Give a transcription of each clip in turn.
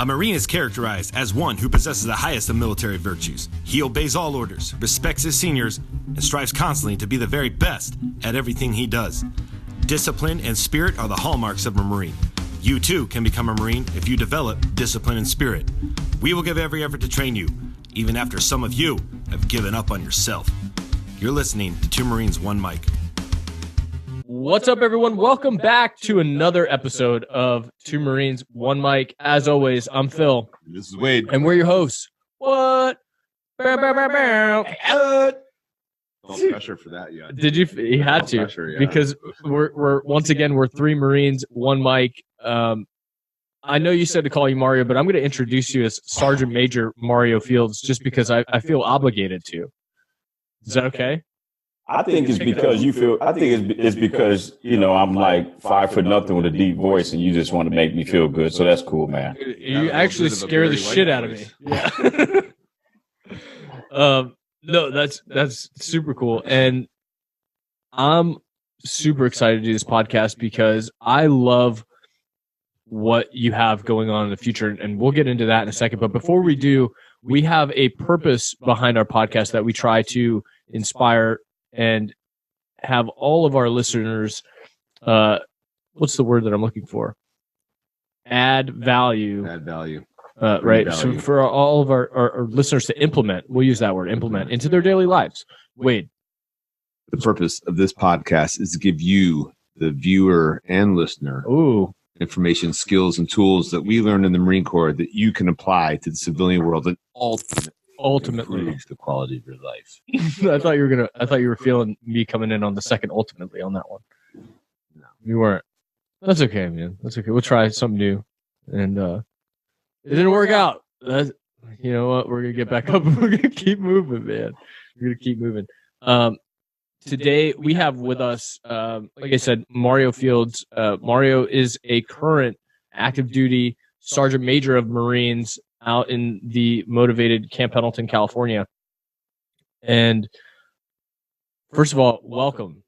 A Marine is characterized as one who possesses the highest of military virtues. He obeys all orders, respects his seniors, and strives constantly to be the very best at everything he does. Discipline and spirit are the hallmarks of a Marine. You too can become a Marine if you develop discipline and spirit. We will give every effort to train you, even after some of you have given up on yourself. You're listening to Two Marines, One Mic. What's up, everyone? Welcome back to another episode of Two Marines, One Mic. As always, I'm Phil. This is Wade. And we're your hosts. What? No pressure for that yet. Did you? You had to. Pressure, yeah. Because we're once again, we're Three Marines, One Mic. I know you said to call you Mario, but I'm going to introduce you as Sergeant Major Mario Fields just because I feel obligated to. Is that okay? I think it's because you feel. I think it's because I'm like 5'0" with a deep voice, and you just want to make me feel good. So that's cool, man. You actually scare the shit out of me. Yeah. No, that's super cool, and I'm super excited to do this podcast because I love what you have going on in the future, and we'll get into that in a second. But before we do, we have a purpose behind our podcast that we try to inspire and have all of our listeners, what's the word that I'm looking for? Add value. Add value. Right. Value. So for all of our listeners to implement, we'll use that word, implement, into their daily lives. Wade. The purpose of this podcast is to give you, the viewer and listener, information, skills, and tools that we learned in the Marine Corps that you can apply to the civilian world and ultimately improves the quality of your life. I thought you were feeling me coming in on the second ultimately on that one. No, you weren't. That's okay, man. That's okay. We'll try something new. And it didn't work out. You know what? We're gonna get back up and we're gonna keep moving, man. We're gonna keep moving. Today we have with us, like I said, Mario Fields. Mario is a current active duty Sergeant Major of Marines out in the motivated Camp Pendleton, California. And first of all, welcome.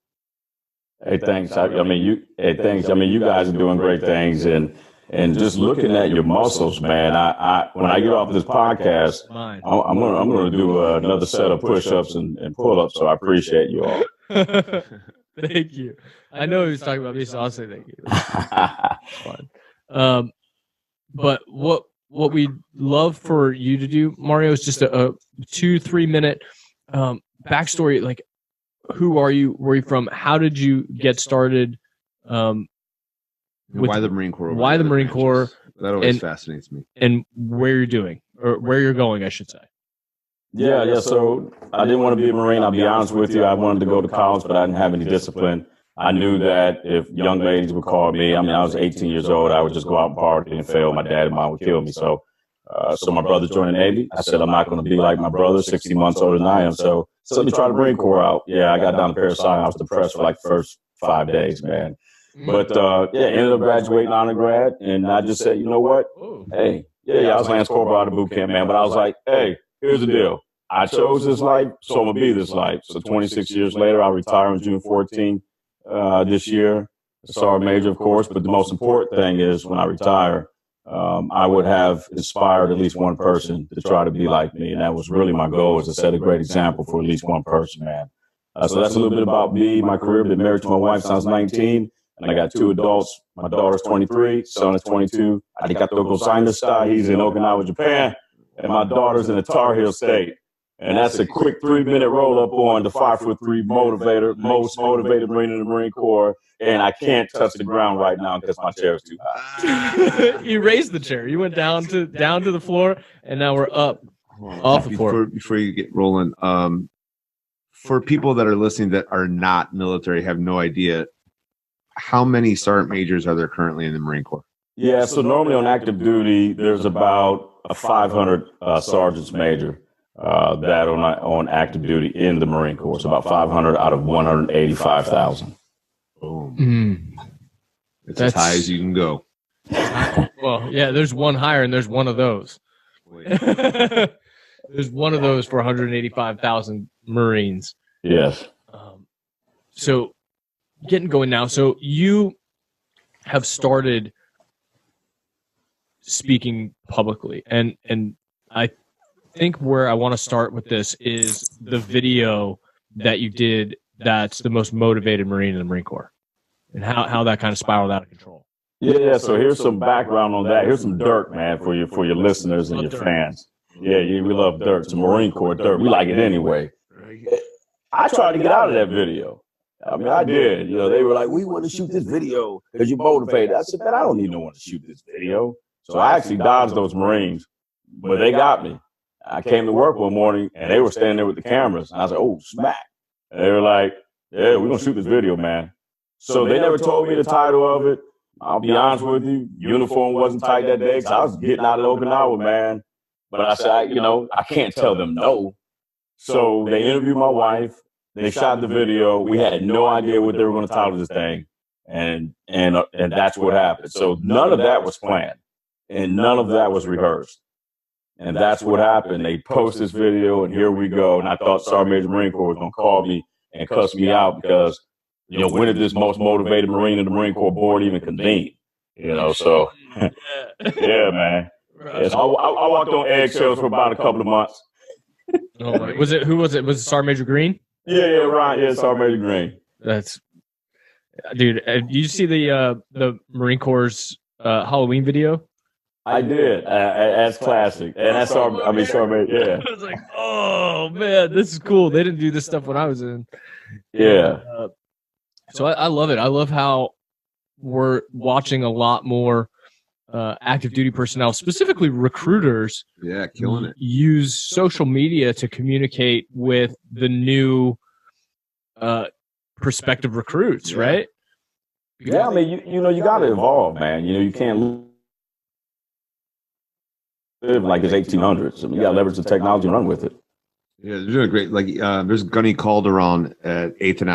Hey, thanks. Thanks. You guys are doing great things, and just looking at your muscles, man. I when I get off this podcast, I'm gonna do another set of push-ups and pull-ups. So I appreciate you all. Thank you. I know he was talking about me, so I'll say thank you. Fine. But what we'd love for you to do, Mario, is just a 2-3 minute backstory. Like, who are you? Where are you from? How did you get started? Why the Marine Corps? Why the Marine Corps? That always fascinates me. And where you're doing, or where you're going, I should say. Yeah. So I didn't want to be a Marine. I'll be honest with you. I wanted to go to college, but I didn't have any discipline. I knew that if young ladies would call me, I was 18 years old, I would just go out and party and fail. My dad and mom would kill me. So my brother joined the Navy. I said, I'm not going to be like my brother, 60 months older than I am. So let me try the Marine Corps out. Yeah, I got down to Parasite. I was depressed for like the first 5 days, man. But ended up graduating undergrad, and I just said, you know what? Hey, I was Lance Corporal out of boot camp, man. But I was like, hey, here's the deal. I chose this life, so I'm going to be this life. So 26 years later, I retire on June 14th this year. Sergeant Major, of course. But the most important thing is when I retire, I would have inspired at least one person to try to be like me. And that was really my goal, is to set a great example for at least one person, man. So that's a little bit about me, my career. Been married to my wife since I was 19. And I got 2 adults. My daughter's 23, son is 22. Arigato gozaimashita. He's in Okinawa, Japan. And my daughter's in the Tar Heel State. And that's a quick 3-minute roll-up on the 5'3" motivator, most motivated Marine in the Marine Corps. And I can't touch the ground right now because my chair is too high. You raised the chair. You went down to the floor, and now we're up off the floor. Before you get rolling, for people that are listening that are not military, have no idea, how many sergeant majors are there currently in the Marine Corps? Yeah, so normally on active duty, there's about a 500 sergeants major that on active duty in the Marine Corps. So about 500 out of 185,000. Boom. It's as high as you can go. Well, yeah, there's one higher, and there's one of those. There's one of those for 185,000 Marines. Yes. So getting going now. So you have started speaking publicly. And I think where I want to start with this is the video that you did that's the most motivated Marine in the Marine Corps, and how that kind of spiraled out of control. Yeah. So here's some background on that. Here's some dirt, man, for your listeners and your fans. Yeah, we love dirt. It's Marine Corps dirt. We like it anyway. I tried to get out of that video. I mean, I did. You know, they were like, "We want to shoot this video because you're motivated." I said, "Man, I don't need no one to shoot this video." So I actually dodged those Marines, but they got me. I came to work one morning and they were standing there with the cameras. And I was like, "Oh, smack!" And they were like, "Yeah, we're gonna shoot this video, man." So they never told me the title of it. I'll be honest with you, uniform wasn't tight that day because I was getting out of Okinawa, man. But I said, I can't tell them no. So they interviewed my wife. They shot the video. We had no idea what they were going to title this thing, and that's what happened. So none of that was planned, and none of that was rehearsed, and that's what happened. They post this video, and here we go. And I thought Sergeant Major Marine Corps was going to call me and cuss me out because, when did this most motivated Marine in the Marine Corps board even convene? So yeah, man. Yeah, so I walked on eggshells for about a couple of months. Oh, was it? Who was it? Was it Sergeant Major Green? Yeah, Ryan. Yeah, Sergeant Major Green. That's, dude. Did you see the Marine Corps' Halloween video? I did. That's classic, and that's Sergeant Major. Yeah. I was like, oh man, this is cool. They didn't do this stuff when I was in. Yeah. So I love it. I love how we're watching a lot more active duty personnel, specifically recruiters, killing it, use social media to communicate with the new prospective recruits, right? Because I mean, you got to evolve, man. You can't live like it's 1800s. I mean, you got to leverage the technology and run with it. Yeah, they're doing great. Like, there's Gunny Calderon at 8th and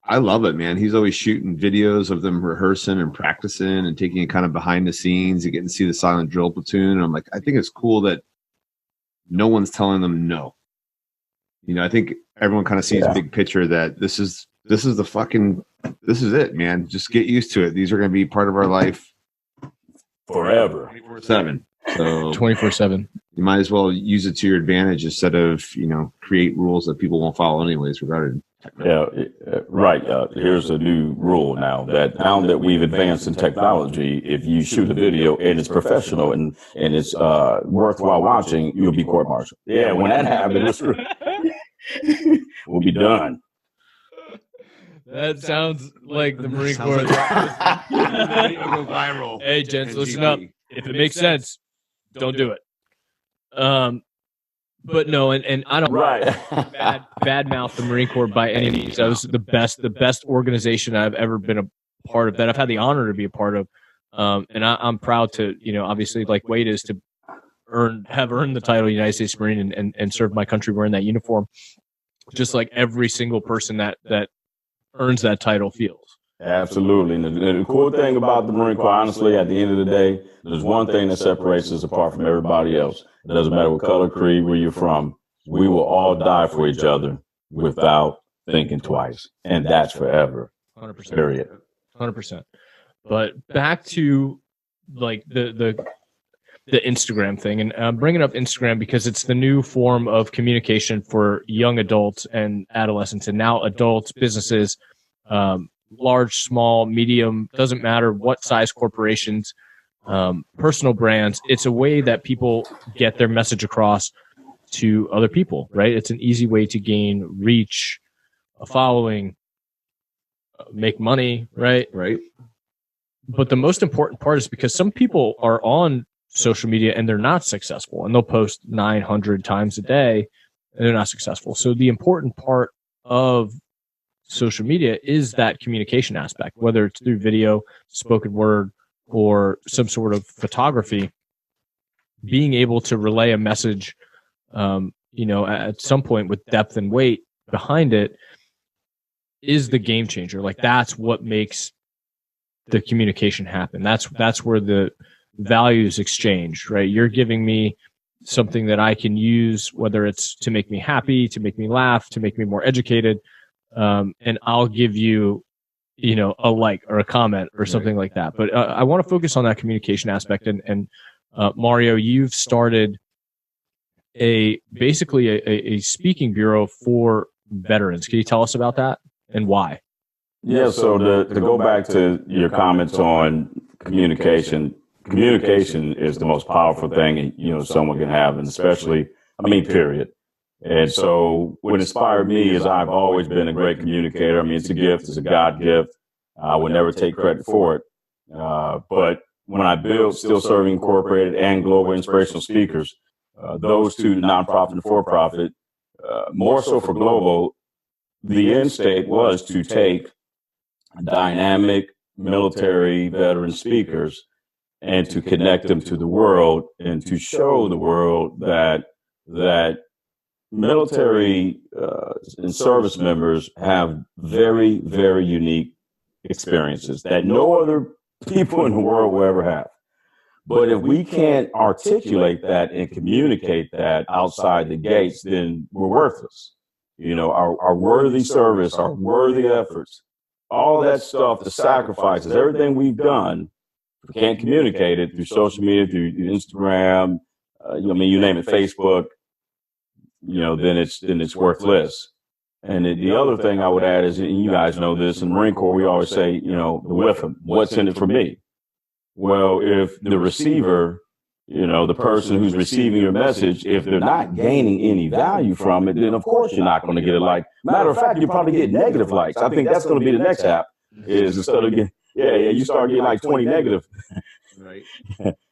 I love it, man. He's always shooting videos of them rehearsing and practicing and taking it kind of behind the scenes and getting to see the silent drill platoon. And I'm like, I think it's cool that no one's telling them no. I think everyone kind of sees a big picture that this is it, man. Just get used to it. These are going to be part of our life forever, 24/7. So 24/7. You might as well use it to your advantage instead of, create rules that people won't follow anyways regarding technology. Yeah, right. Here's a new rule now that we've advanced in technology, if you shoot a video and it's professional and it's worthwhile watching, you'll be court-martialed. Yeah, when that happens, we'll be done. That sounds like the Marine Corps. Viral. Hey, gents, listen up. If it makes sense, don't do it. But no, and I don't bad mouth the Marine Corps by any means. That was the best organization I've ever been a part of, that I've had the honor to be a part of. And I'm proud to, obviously, like Wade is, to have earned the title United States Marine and serve my country wearing that uniform, just like every single person that earns that title feels. Absolutely. And the cool thing about the Marine Corps, honestly, at the end of the day, there's one thing that separates us apart from everybody else. It doesn't matter what color, creed, where you're from. We will all die for each other without thinking twice. And that's forever. 100%. Period. 100%. But back to like the Instagram thing, and I'm bringing up Instagram because it's the new form of communication for young adults and adolescents, and now adults, businesses, large, small, medium, doesn't matter what size corporations, personal brands. It's a way that people get their message across to other people, right? It's an easy way to gain reach, a following, make money, right? Right. But the most important part is because some people are on social media and they're not successful, and they'll post 900 times a day and they're not successful. So the important part of social media is that communication aspect, whether it's through video, spoken word, or some sort of photography. Being able to relay a message, at some point with depth and weight behind it is the game changer. Like, that's what makes the communication happen. That's where the values exchange, right? You're giving me something that I can use, whether it's to make me happy, to make me laugh, to make me more educated. And I'll give you, a like or a comment or something like that. But I want to focus on that communication aspect. And Mario, you've started basically a speaking bureau for veterans. Can you tell us about that and why? Yeah, so to go back to your comments on communication is the most powerful thing, someone can have, and especially, period. And so what inspired me is I've always been a great communicator. It's a gift, it's a God gift. I would never take credit for it. But when I built Still Serving Incorporated and Global Inspirational Speakers, those two, nonprofit and for-profit, more so for global, the end state was to take dynamic military veteran speakers and to connect them to the world and to show the world that military and service members have very, very unique experiences that no other people in the world will ever have. But if we can't articulate that and communicate that outside the gates, then we're worthless. Our worthy service, our worthy efforts, all that stuff, the sacrifices, everything we've done, we can't communicate it through social media, through Instagram, you name it, Facebook, then it's worthless. And the other thing I would add is, and you guys know this, in the Marine Corps, we always say, the with them, what's in it for me? Well, if the receiver, the person who's receiving your message, if they're not gaining any value from it, then of course you're not going to get a like. Matter of fact, you probably get negative likes. I think that's going to be the next app, is instead of getting, you start getting like 20 negative. Right.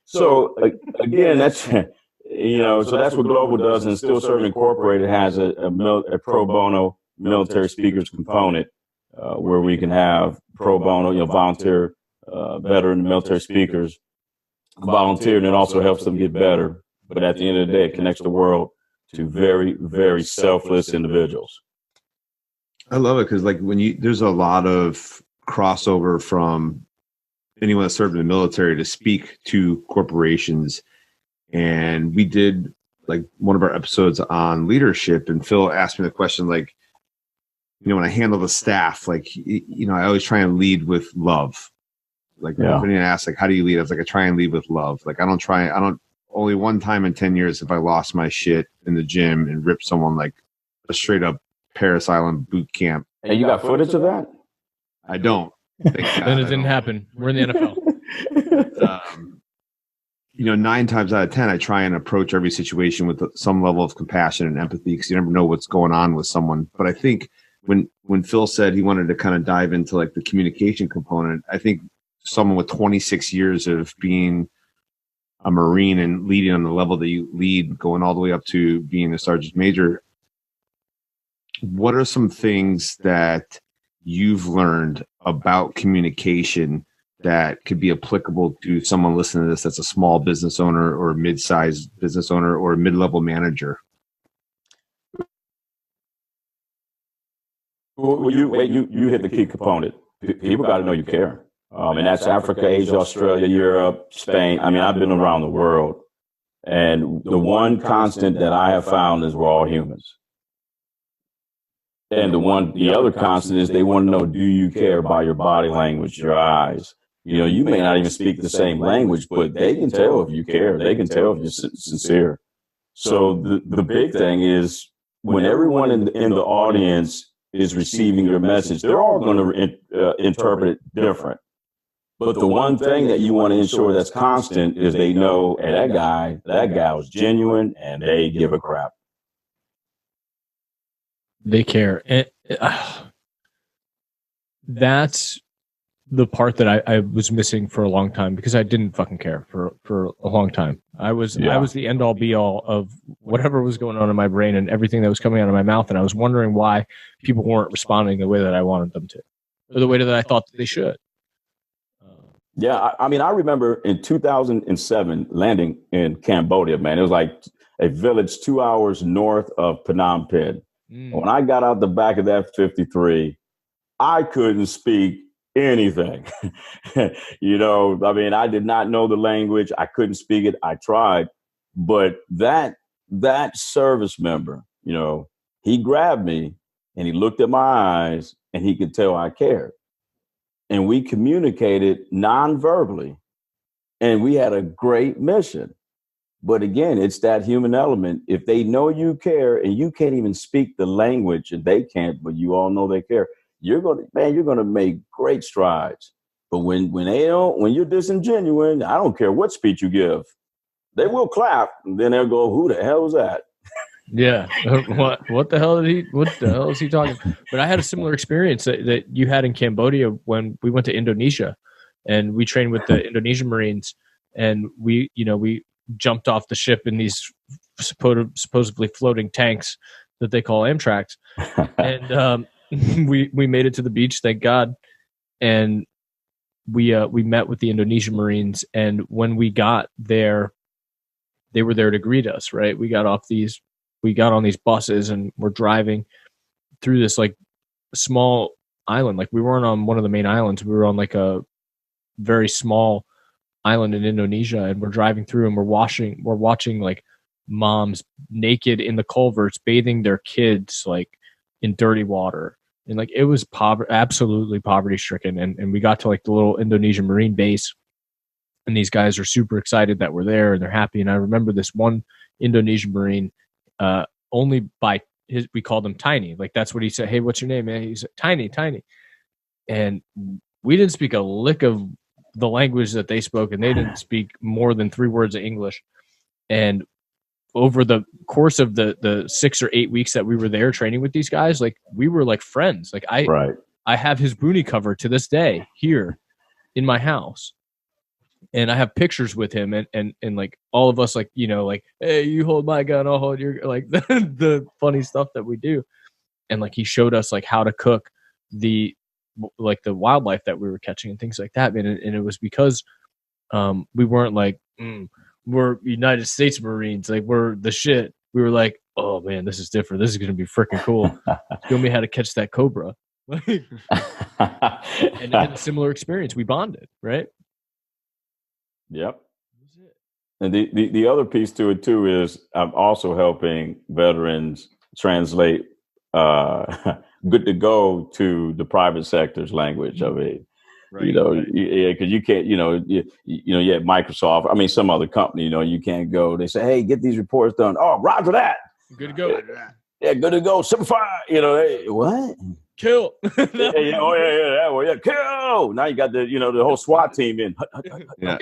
So again, that's, so that's what Global does. And Still Serving Incorporated has a pro bono military speakers component where we can have pro bono, volunteer veteran military speakers volunteer, and it also helps them get better. But at the end of the day, it connects the world to very, very selfless individuals. I love it because there's a lot of crossover from anyone that served in the military to speak to corporations. And we did one of our episodes on leadership, and Phil asked me the question, when I handle the staff, I always try and lead with love. When I ask, how do you lead? I was I try and lead with love. Only one time in 10 years have I lost my shit in the gym and ripped someone a straight up Paris Island boot camp. And you got footage of that? I don't. Then it didn't happen. We're in the NFL. 9 times out of 10, I try and approach every situation with some level of compassion and empathy, because you never know what's going on with someone. But I think when Phil said he wanted to kind of dive into the communication component, I think someone with 26 years of being a Marine and leading on the level that you lead, going all the way up to being a sergeant major, what are some things that you've learned about communication that could be applicable to someone listening to this that's a small business owner or a mid-sized business owner or a mid-level manager? Well, you hit the key component. People got to know you care. And that's Africa, Asia, Australia, Europe, Spain. I've been around the world. And the one constant that I have found is we're all humans. And the other constant is they want to know, do you care by your body language, your eyes? You may not even speak the same language, but they can tell if you care. They can tell if you're sincere. So the big thing is when everyone in the audience is receiving your message, they're all going to interpret it different. But the one thing that you want to ensure that's constant is they know, hey, that guy was genuine and they give a crap. They care. And, that's the part that I was missing for a long time, because I didn't fucking care for a long time. I was the end all be all of whatever was going on in my brain and everything that was coming out of my mouth. And I was wondering why people weren't responding the way that I wanted them to, or the way that I thought that they should. Yeah, I remember in 2007 landing in Cambodia, man. It was like a village 2 hours north of Phnom Penh. When I got out the back of that 53, I couldn't speak anything. I did not know the language. I couldn't speak it. I tried. But that service member, he grabbed me and he looked at my eyes and he could tell I cared. and we communicated non-verbally, and we had a great mission. But again, it's that human element. If they know you care and you can't even speak the language and they can't, but you all know they care, you're going to make great strides. But when you're disingenuous, I don't care what speech you give, they will clap and then they'll go, who the hell is that? Yeah. What the hell is he talking? But I had a similar experience that you had in Cambodia when we went to Indonesia, and we trained with the Indonesian Marines, and we jumped off the ship in these supposedly floating tanks that they call Amtraks. And we made it to the beach, thank God. And we met with the Indonesian Marines, and when we got there, they were there to greet us, right? We got on these buses and we're driving through this like small island. Like we weren't on one of the main islands. We were on like a very small island in Indonesia, and we're driving through and we're watching like moms naked in the culverts bathing their kids like in dirty water, and like it was absolutely poverty stricken. And we got to like the little Indonesian Marine base, and these guys are super excited that we're there and they're happy. And I remember this one Indonesian Marine, only by we called him Tiny, like that's what he said. Hey, what's your name, man? He said Tiny. And we didn't speak a lick of the language that they spoke, and they didn't speak more than 3 words of English. And over the course of the 6 or 8 weeks that we were there training with these guys, like we were like friends. Like I have his boonie cover to this day here in my house, and I have pictures with him, and like all of us, like, like, hey, you hold my gun, I'll hold your, like the funny stuff that we do. And like he showed us like how to cook the wildlife that we were catching and things like that, man. And it was because we weren't like, we're United States Marines, like we're the shit. We were like, oh man, this is different. This is going to be freaking cool. Show me how to catch that cobra. And had a similar experience. We bonded, right? Yep. And the other piece to it too is I'm also helping veterans translate good to go to the private sector's language of it. Right. Because you can't, you have Microsoft. I mean, some other company, you can't go. They say, hey, get these reports done. Oh, roger that. Good to go. Yeah, good to go. Simplify. Hey, what? Kill. Yeah. Kill. Now you got the whole SWAT team in. Yeah.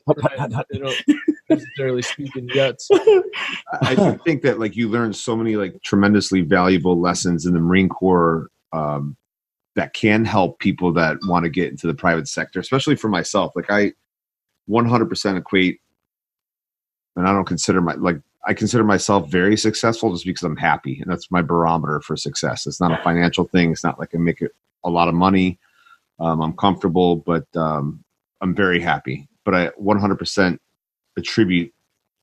They don't necessarily speak in guts. I do think that like you learn so many like tremendously valuable lessons in the Marine Corps that can help people that want to get into the private sector, especially for myself. Like I 100% equate, and I don't consider I consider myself very successful just because I'm happy. And that's my barometer for success. It's not a financial thing. It's not like I make a lot of money. I'm comfortable, but I'm very happy. But I 100% attribute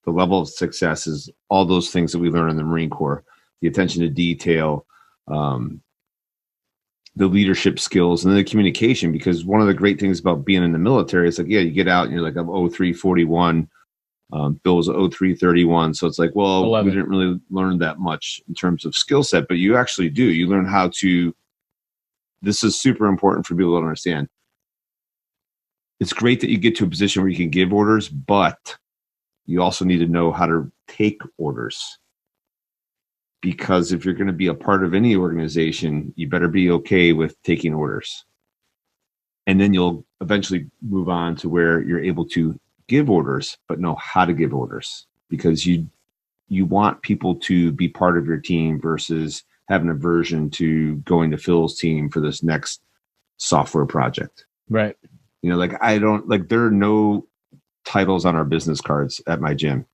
the level of success is all those things that we learn in the Marine Corps, the attention to detail, the leadership skills, and then the communication. Because one of the great things about being in the military is like, yeah, you get out and you're like, I'm 0341. Bill was 0331. So it's like, well, 11. We didn't really learn that much in terms of skill set, but you actually do. You learn how to, this is super important for people to understand. It's great that you get to a position where you can give orders, but you also need to know how to take orders. Because if you're going to be a part of any organization, you better be okay with taking orders. And then you'll eventually move on to where you're able to give orders, but know how to give orders, because you want people to be part of your team versus having aversion to going to Phil's team for this next software project. Right. Like there are no titles on our business cards at my gym.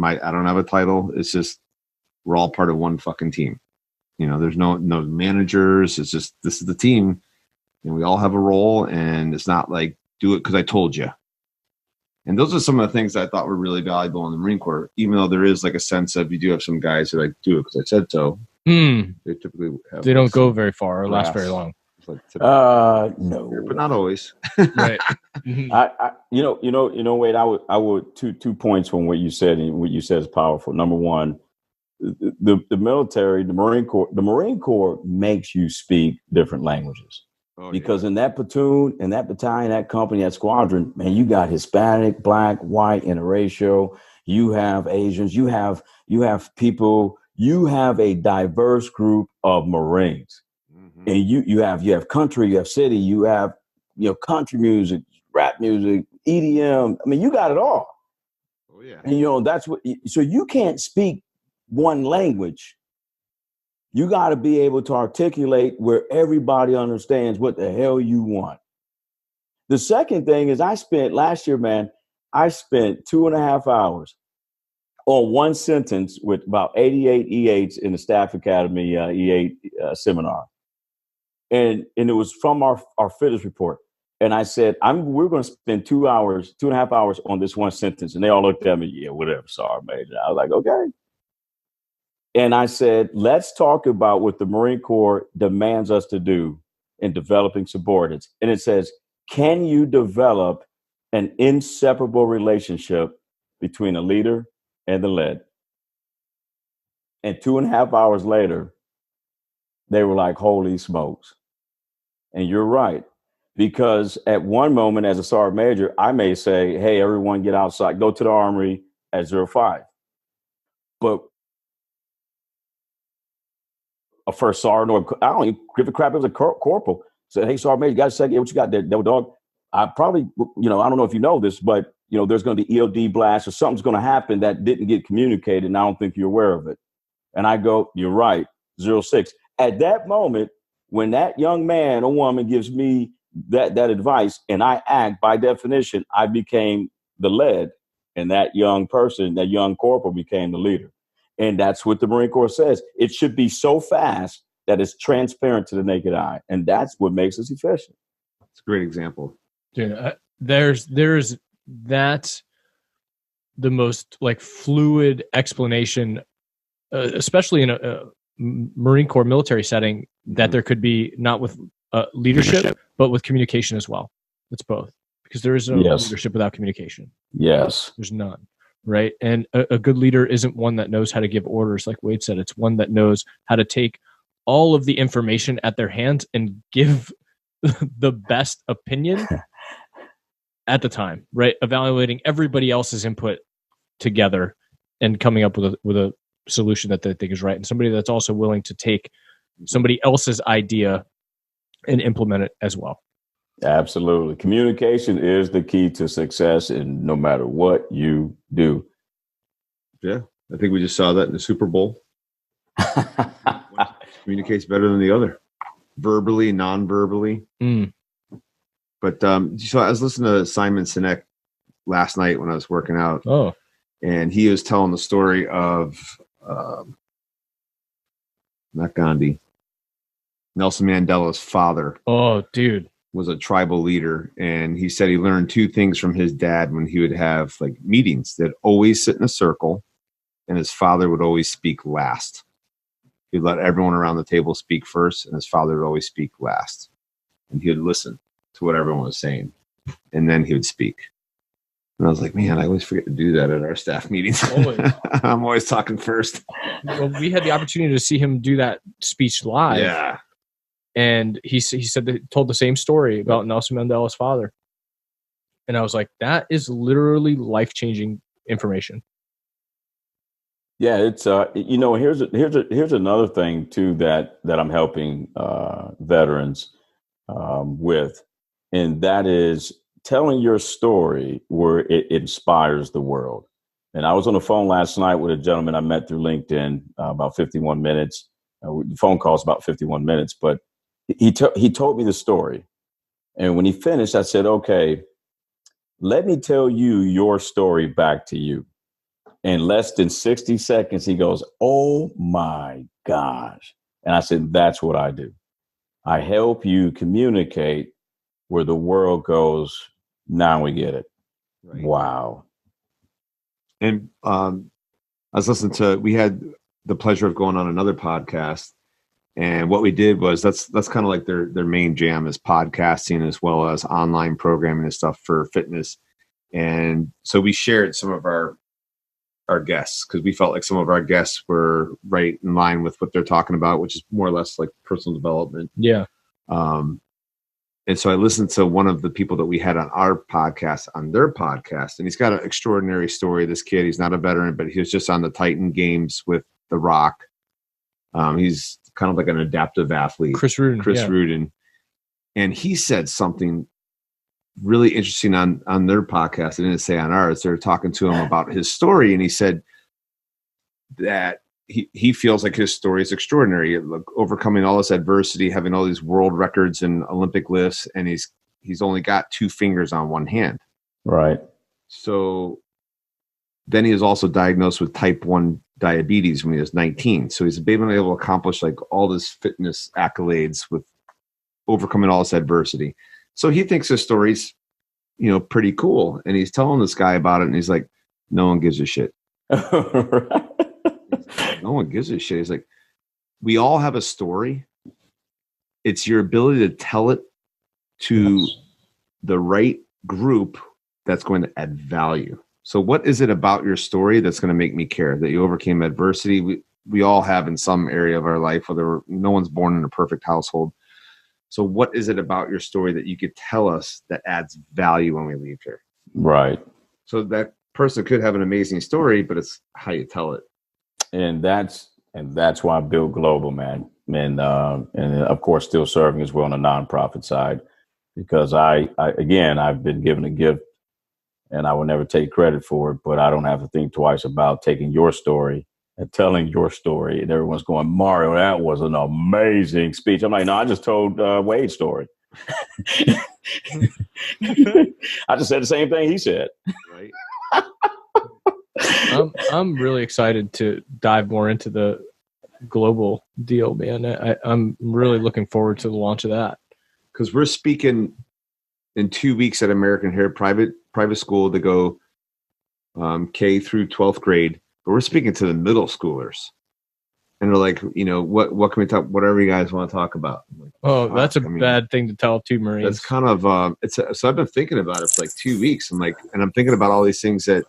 I don't have a title. It's just, we're all part of one fucking team. There's no managers. It's just, this is the team and we all have a role, and it's not like do it because I told you. And those are some of the things that I thought were really valuable in the Marine Corps, even though there is like a sense of, you do have some guys who like do it because I said so. They typically they don't go very far or last very long. No, but not always. Right. Wade, I would two points from what you said, and what you said is powerful. Number one, the military, the Marine Corps makes you speak different languages. Because in that platoon, in that battalion, that company, that squadron, man, you got Hispanic, black, white, interracial. You have Asians. You have people. You have a diverse group of Marines, and you have country, you have city, you have country music, rap music, EDM. I mean, you got it all. Oh yeah. And that's what. So you can't speak one language. You got to be able to articulate where everybody understands what the hell you want. The second thing is last year, man, I spent 2.5 hours on one sentence with about 88 E8s in the Staff Academy E8 seminar. And it was from our fitness report. And I said, we're going to spend 2.5 hours on this one sentence. And they all looked at me, yeah, whatever, sorry, Major. I was like, okay. And I said, let's talk about what the Marine Corps demands us to do in developing subordinates. And it says, can you develop an inseparable relationship between a leader and the led? And 2.5 hours later, they were like, holy smokes. And you're right. Because at one moment as a sergeant major, I may say, hey, everyone get outside, go to the armory at 05. But a first sergeant, or I don't even give a crap, it was a corporal, said, hey, sergeant major, you got a second? What you got there, dog? I probably, I don't know if you know this, but, there's going to be EOD blast or something's going to happen that didn't get communicated, and I don't think you're aware of it. And I go, you're right, 06. At that moment, when that young man or woman gives me that advice and I act, by definition, I became the lead, and that young person, that young corporal became the leader. And that's what the Marine Corps says. It should be so fast that it's transparent to the naked eye. And that's what makes us efficient. It's a great example. Dude, there's that the most fluid explanation, especially in a Marine Corps military setting, that there could be, not with leadership, but with communication as well. It's both, because there is no leadership without communication. Yes. There's none. Right. And a good leader isn't one that knows how to give orders, like Wade said. It's one that knows how to take all of the information at their hands and give the best opinion at the time, right? Evaluating everybody else's input together and coming up with a solution that they think is right. And somebody that's also willing to take somebody else's idea and implement it as well. Absolutely. Communication is the key to success in no matter what you do. Yeah. I think we just saw that in the Super Bowl. One communicates better than the other, verbally, non-verbally. But so I was listening to Simon Sinek last night when I was working out. Oh. And he was telling the story of not Gandhi, Nelson Mandela's father. Oh, dude. Was a tribal leader, and he said he learned two things from his dad when he would have meetings. They'd always sit in a circle, and his father would always speak last. He'd let everyone around the table speak first, and his father would always speak last. And he would listen to what everyone was saying, and then he would speak. And I was like, man, I always forget to do that at our staff meetings. I'm always talking first. Well, we had the opportunity to see him do that speech live. Yeah. And he said that, told the same story about Nelson Mandela's father. And I was like, that is literally life-changing information. Yeah, it's here's another thing too that I'm helping veterans with, and that is telling your story where it inspires the world. And I was on the phone last night with a gentleman I met through LinkedIn, about 51 minutes. The phone call is about 51 minutes, but he told me the story. And when he finished, I said, okay, let me tell you your story back to you. In less than 60 seconds, he goes, oh my gosh. And I said, that's what I do. I help you communicate where the world goes, now we get it. Right. Wow. And I was listening we had the pleasure of going on another podcast. And what we did was that's kind of like their main jam is podcasting as well as online programming and stuff for fitness. And so we shared some of our guests because we felt like some of our guests were right in line with what they're talking about, which is more or less like personal development. Yeah. And so I listened to one of the people that we had on our podcast, on their podcast, and he's got an extraordinary story. This kid, he's not a veteran, but he was just on the Titan Games with The Rock. He's kind of like an adaptive athlete. Chris Rudin. And he said something really interesting on their podcast. I didn't say on ours. They were talking to him about his story, and he said that he feels like his story is extraordinary, like overcoming all this adversity, having all these world records and Olympic lifts, and he's only got 2 fingers on one hand. Right. So then he was also diagnosed with type 1 diabetes when he was 19. So he's been able to accomplish like all this fitness accolades with overcoming all this adversity. So he thinks his story's, pretty cool. And he's telling this guy about it, and he's like, no one gives a shit. No one gives a shit. He's like, we all have a story. It's your ability to tell it to the right group that's going to add value. So what is it about your story that's going to make me care? That you overcame adversity? We all have in some area of our life, whether no one's born in a perfect household. So what is it about your story that you could tell us that adds value when we leave here? Right. So that person could have an amazing story, but it's how you tell it. And that's why I built Global, man. And of course, still serving as well on the nonprofit side, because I've been given a gift, and I will never take credit for it, but I don't have to think twice about taking your story and telling your story. And everyone's going, Mario, that was an amazing speech. I'm like, no, I just told Wade's story. I just said the same thing he said. Right. I'm really excited to dive more into the global deal, man. I'm really looking forward to the launch of that. Because we're speaking in 2 weeks at American Hair private school to go K through 12th grade. But we're speaking to the middle schoolers. And they're like, what can we talk, whatever you guys want to talk about. Like, that's bad thing to tell two Marines. That's kind of, so I've been thinking about it for like 2 weeks. And I'm thinking about all these things that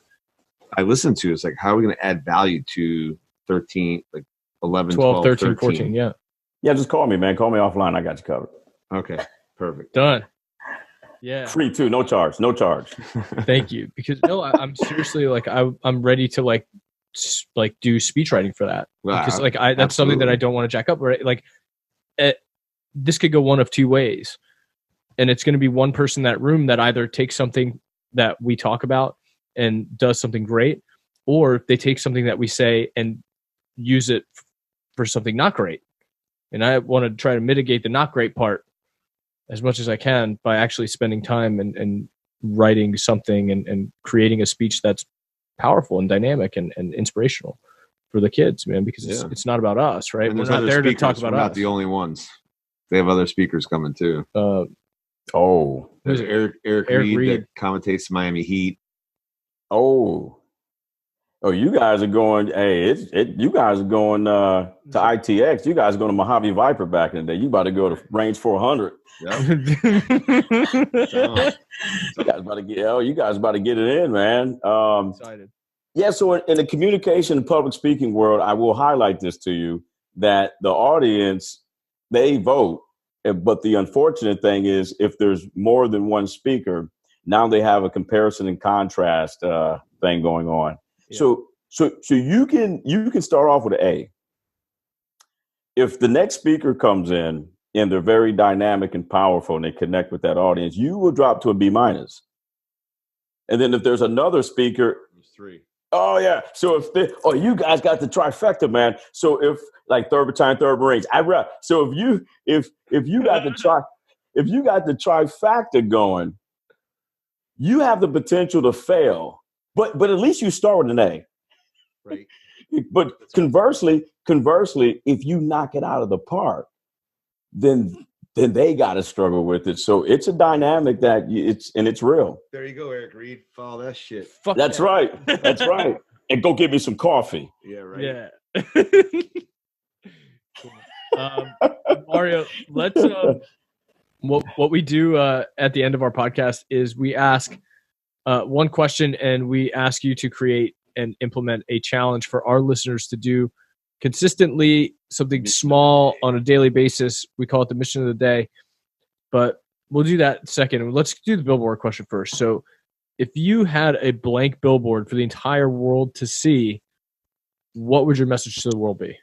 I listen to. It's like, how are we going to add value to 13, like 11, 12, 13, 14? Yeah. Yeah, just call me, man. Call me offline. I got you covered. Okay, perfect. Done. Yeah. Free too. No charge. Thank you. Because I'm seriously like, I'm ready to like do speech writing for that. Because that's absolutely. something that I don't want to jack up. Right? Like this could go one of two ways. And it's going to be one person in that room that either takes something that we talk about and does something great, or they take something that we say and use it for something not great. And I want to try to mitigate the not great part as much as I can by actually spending time and writing something and creating a speech that's powerful and dynamic and inspirational for the kids, man, because it's not about us, right? We're not there to talk about us. We're not the only ones. They have other speakers coming too. There's Eric Reed that commentates Miami Heat. Oh, you guys are going. Hey, you guys are going to ITX. You guys are going to Mojave Viper back in the day. You about to go to Range 400. Yep. You guys about to get it in, man. Excited. Yeah. So in the communication and public speaking world, I will highlight this to you that the audience, they vote, but the unfortunate thing is if there's more than one speaker, now they have a comparison and contrast thing going on. Yeah. So you can start off with an A. If the next speaker comes in and they're very dynamic and powerful and they connect with that audience, you will drop to a B-. And then if there's another speaker, there's 3. Oh yeah. So you guys got the trifecta, man. So if like third battalion, third Marines, so if you got the trifecta going, you have the potential to fail, but at least you start with an A. Right. But conversely, if you knock it out of the park, then they got to struggle with it. So it's a dynamic that it's real. There you go, Eric Reed. Follow that shit. That's right. And go get me some coffee. Yeah, right. Yeah. Mario, let's what we do at the end of our podcast is we ask one question and we ask you to create and implement a challenge for our listeners to do consistently, something small on a daily basis. We call it the mission of the day. But we'll do that second. Let's do the billboard question first. So if you had a blank billboard for the entire world to see, what would your message to the world be?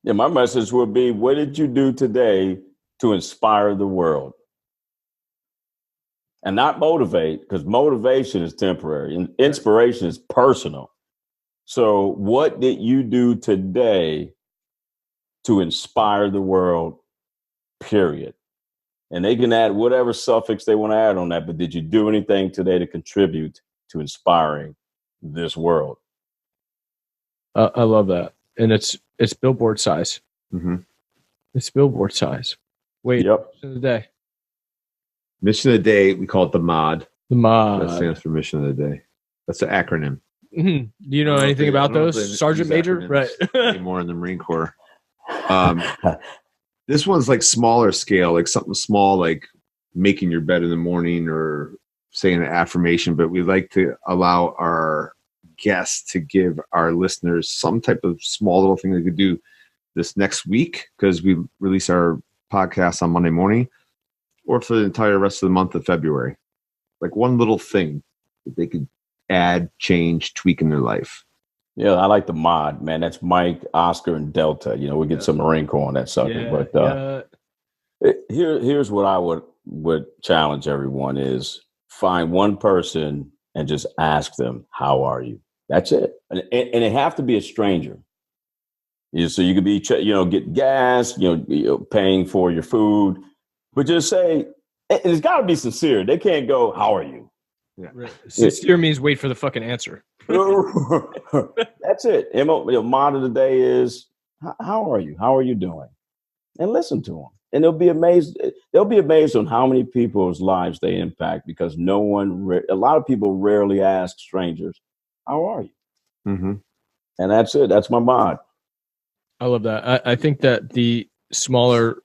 Yeah, my message would be, what did you do today to inspire the world? And not motivate, because motivation is temporary and inspiration is personal. So what did you do today to inspire the world, period? And they can add whatever suffix they want to add on that, but did you do anything today to contribute to inspiring this world? I love that. And it's billboard size. Mm-hmm. It's billboard size. Wait, yep. Mission of the day. Mission of the day, we call it the MOD. The MOD. That stands for Mission of the Day. That's the acronym. Mm-hmm. Do you know anything about those? Sergeant Major? Right. More in the Marine Corps. This one's like smaller scale, like something small, like making your bed in the morning or saying an affirmation. But we like to allow our guests to give our listeners some type of small little thing they could do this next week, because we release our podcast on Monday morning, or for the entire rest of the month of February. Like one little thing that they could add, change, tweak in their life. Yeah, I like the MOD, man. That's Mike, Oscar, and Delta. You know, we get some Marine Corps on that sucker. Here's what I would challenge everyone is find one person and just ask them, how are you? That's it. And it have to be a stranger. So you could be, get gas, paying for your food, but just say, and it's got to be sincere. They can't go, how are you? Yeah. Right. Sincere means wait for the fucking answer. That's it. Mod of the day is, how are you? How are you doing? And listen to them. And they'll be amazed. They'll be amazed on how many people's lives they impact, because a lot of people rarely ask strangers, how are you? Mm-hmm. And that's it. That's my mod. I love that. I think that the smaller,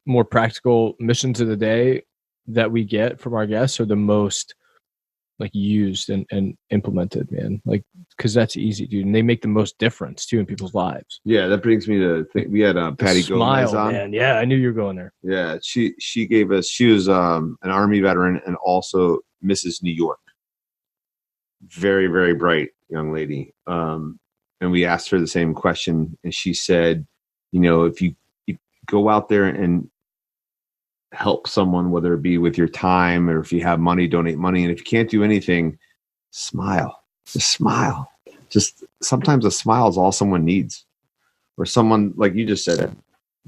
more practical missions of the day that we get from our guests are the most like used and implemented, man. Like, because that's easy, dude, and they make the most difference too in people's lives. Yeah, that brings me to think we had Patty Gomez on. Man. Yeah, I knew you were going there. Yeah, she gave us. She was an Army veteran and also Mrs. New York. Very, very bright young lady. And we asked her the same question, and she said, if you go out there and help someone, whether it be with your time or if you have money, donate money. And if you can't do anything, smile. Just smile. Just sometimes a smile is all someone needs. Or someone, like you just said,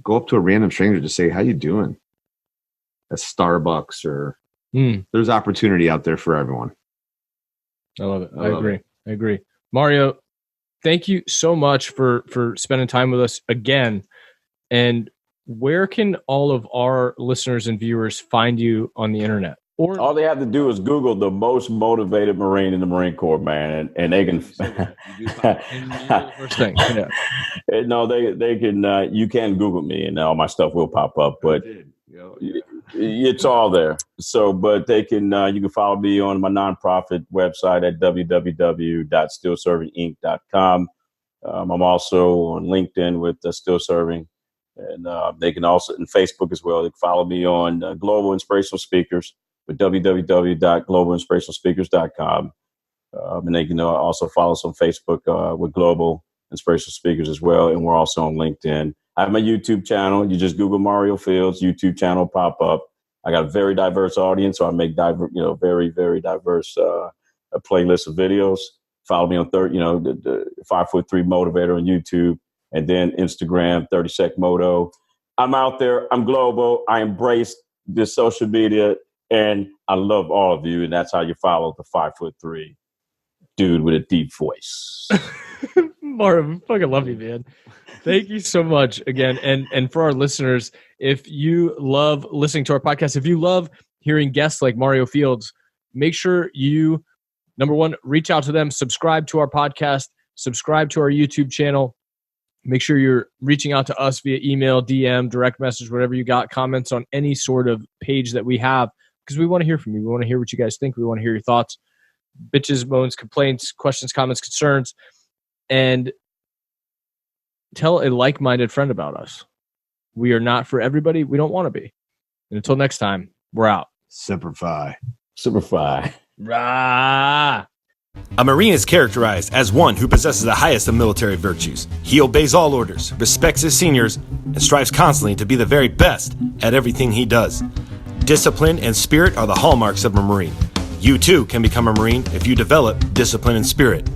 go up to a random stranger to say, how you doing? At Starbucks or there's opportunity out there for everyone. I love it. I agree. Mario, thank you so much for spending time with us again. And where can all of our listeners and viewers find you on the internet? Or all they have to do is Google the most motivated Marine in the Marine Corps, man, and they can. First thing, yeah. No, they can. You can Google me, and all my stuff will pop up. But it's all there. So, but they can. You can follow me on my nonprofit website at www.stillservinginc.com. I'm also on LinkedIn with Still Serving. And they can also, in Facebook as well, they can follow me on Global Inspirational Speakers with www.globalinspirationalspeakers.com. And they can also follow us on Facebook with Global Inspirational Speakers as well. And we're also on LinkedIn. I have my YouTube channel. You just Google Mario Fields, YouTube channel pop up. I got a very diverse audience, so I make very, very diverse playlist of videos. Follow me on the 5'3" Motivator on YouTube. And then Instagram, 30-Sec Moto. I'm out there. I'm global. I embrace this social media, and I love all of you. And that's how you follow the 5'3" dude with a deep voice. Mario, I fucking love you, man. Thank you so much again. And for our listeners, if you love listening to our podcast, if you love hearing guests like Mario Fields, make sure you, number one, reach out to them, subscribe to our podcast, subscribe to our YouTube channel. Make sure you're reaching out to us via email, DM, direct message, whatever you got, comments on any sort of page that we have, because we want to hear from you. We want to hear what you guys think. We want to hear your thoughts, bitches, moans, complaints, questions, comments, concerns, and tell a like-minded friend about us. We are not for everybody. We don't want to be. And until next time, We're out. Semper Fi. Super Fi. Rah. A Marine is characterized as one who possesses the highest of military virtues. He obeys all orders, respects his seniors, and strives constantly to be the very best at everything he does. Discipline and spirit are the hallmarks of a Marine. You too can become a Marine if you develop discipline and spirit.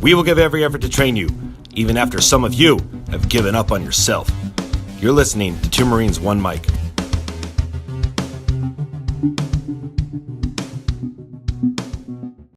We will give every effort to train you, even after some of you have given up on yourself. You're listening to Two Marines, One Mic.